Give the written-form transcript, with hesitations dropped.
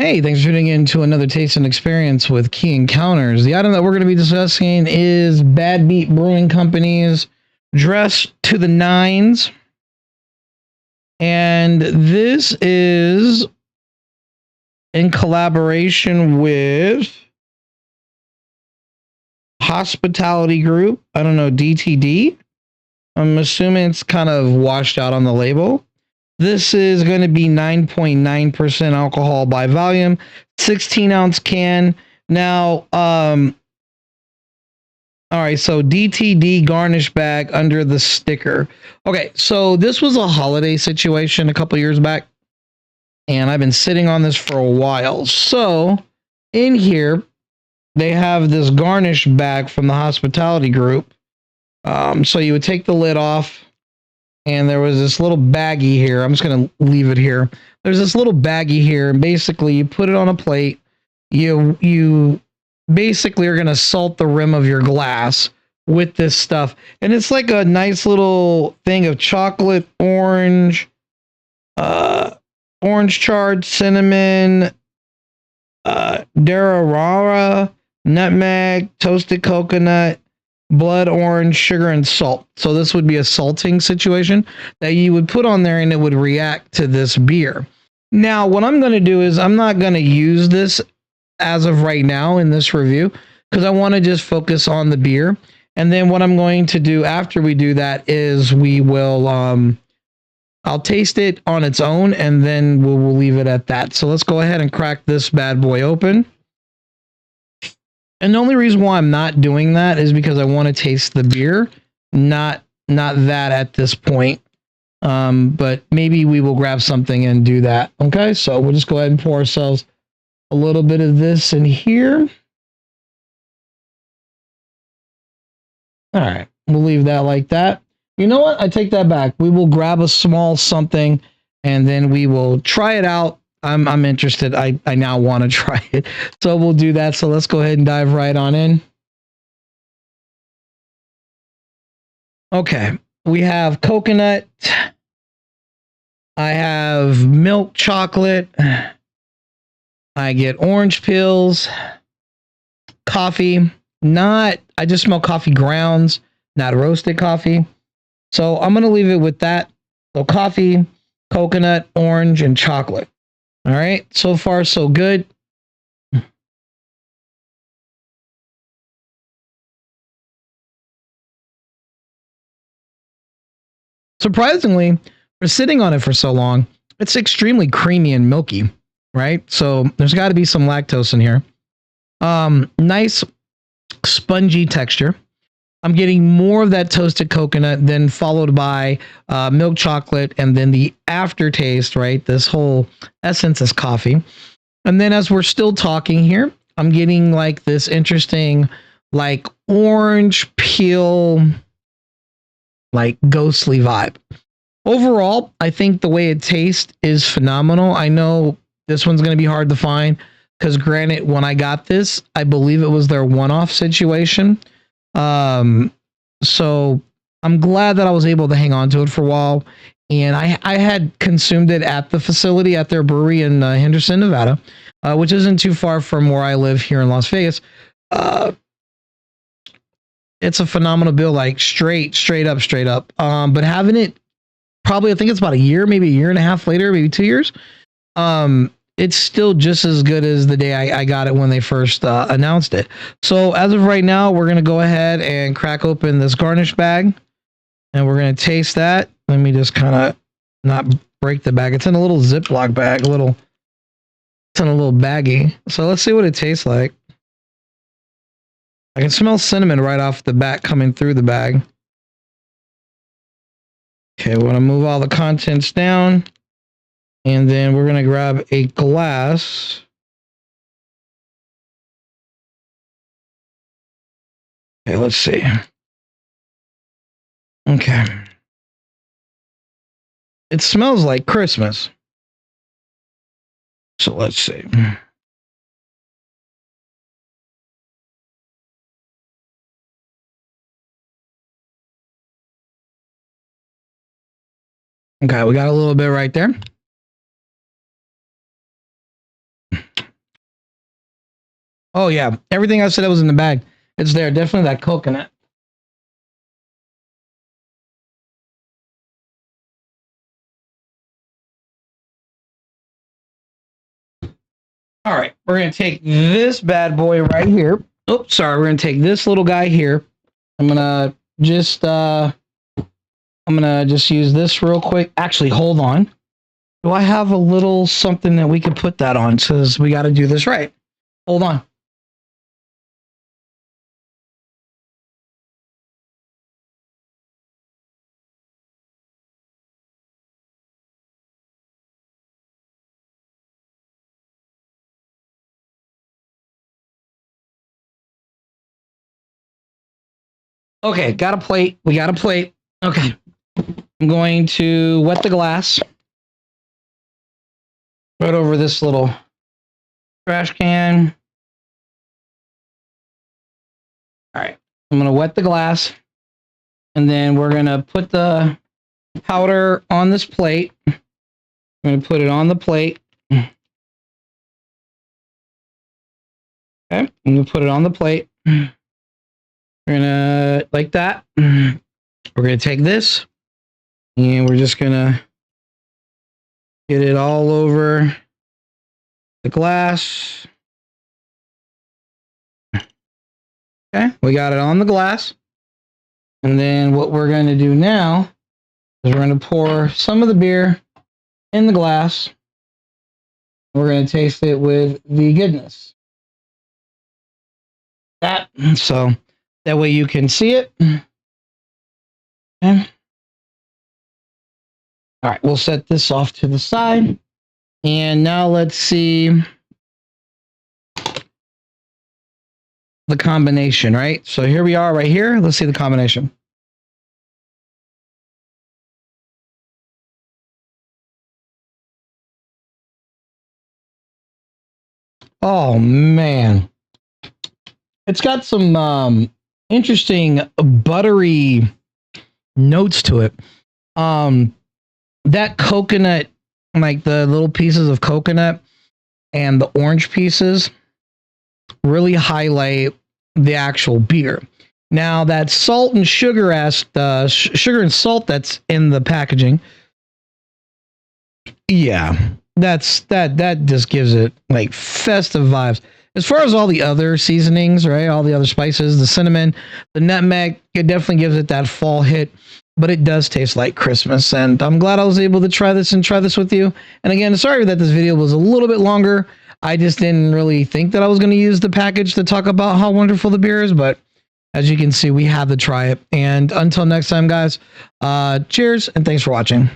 Hey, thanks for tuning in to another taste and experience with Key Encounters. The item that we're going to be discussing is Bad Beat Brewing Company's Dress to the Nines. And this is in collaboration with Hospitality Group. I don't know, DTD. I'm assuming it's kind of washed out on the label. This is going to be 9.9% alcohol by volume, 16-ounce can. Now, all right, so DTD garnish bag under the sticker. Okay, so this was a holiday situation a couple years back, and I've been sitting on this for a while. So in here, they have this garnish bag from the Hospitality Group. So you would take the lid off, and there was this little baggie here. I'm just going to leave it here. There's this little baggie here, and basically you put it on a plate. You basically are going to salt the rim of your glass with this stuff. And it's like a nice little thing of chocolate, orange charred cinnamon, demerara, nutmeg, toasted coconut, blood orange, sugar, and salt. So this would be a salting situation that you would put on there and it would react to this beer. Now, what I'm going to do is I'm not going to use this as of right now in this review because I want to just focus on the beer. And then what I'm going to do after we do that is we will, I'll taste it on its own and then we'll leave it at that. So let's go ahead and crack this bad boy open. And the only reason why I'm not doing that is because I want to taste the beer, not that at this point. But maybe we will grab something and do that. Okay, so we'll just go ahead and pour ourselves a little bit of this in here. All right, we'll leave that like that. You know what? I take that back. We will grab a small something and then we will try it out. I'm interested. I now want to try it. So we'll do that. So let's go ahead and dive right on in. Okay. We have coconut. I have milk chocolate. I get orange peels. Coffee. I just smell coffee grounds, not roasted coffee. So I'm going to leave it with that. So coffee, coconut, orange, and chocolate. All right, so far so good. Surprisingly, for sitting on it for so long, it's extremely creamy and milky, right? So there's got to be some lactose in here. Nice spongy texture. I'm getting more of that toasted coconut, then followed by milk chocolate, and then the aftertaste, right? This whole essence is coffee. And then as we're still talking here, I'm getting like this interesting, like orange peel, like ghostly vibe. Overall, I think the way it tastes is phenomenal. I know this one's going to be hard to find because granted, when I got this, I believe it was their one-off situation. So I'm glad that I was able to hang on to it for a while. And I had consumed it at the facility, at their brewery in Henderson, Nevada, which isn't too far from where I live here in Las Vegas. It's a phenomenal bill, like straight up. But having it probably, I think it's about a year, maybe a year and a half later, maybe 2 years. It's still just as good as the day I got it when they first announced it. So as of right now, we're going to go ahead and crack open this garnish bag and we're going to taste that. Let me just kind of not break the bag. It's in a little Ziploc bag, it's in a little baggie. So let's see what it tastes like. I can smell cinnamon right off the bat coming through the bag. Okay, we're going to move all the contents down. And then we're going to grab a glass. Okay, let's see. Okay. It smells like Christmas. So let's see. Okay, we got a little bit right there. Oh yeah, everything I said that was in the bag. It's there. Definitely that coconut. All right, we're gonna take this bad boy right here. Oh, sorry, we're gonna take this little guy here. I'm gonna just use this real quick. Actually, hold on. Do I have a little something that we could put that on? Says we got to do this right. Hold on. Okay, got a plate. We got a plate. Okay. I'm going to wet the glass right over this little trash can. All right. I'm going to wet the glass. And then we're going to put the powder on this plate. I'm going to put it on the plate. Okay. I'm going to put it on the plate. We're going to, like that. We're going to take this. And we're just going to get it all over the glass. Okay, we got it on the glass. And then what we're going to do now is we're going to pour some of the beer in the glass. We're going to taste it with the goodness. That, so that way you can see it. Okay. All right, we'll set this off to the side. And now let's see the combination, right? So here we are right here. Let's see the combination. Oh man. It's got some interesting buttery notes to it. That coconut, like the little pieces of coconut and the orange pieces, really highlight the actual beer. Now that salt and sugar sugar and salt that's in the packaging, yeah, that just gives it like festive vibes. As far as all the other seasonings, right? All the other spices, the cinnamon, the nutmeg, it definitely gives it that fall hit, but it does taste like Christmas. And I'm glad I was able to try this with you. And again, sorry that this video was a little bit longer. I just didn't really think that I was going to use the package to talk about how wonderful the beer is, but as you can see, we had to try it. And until next time, guys, cheers and thanks for watching.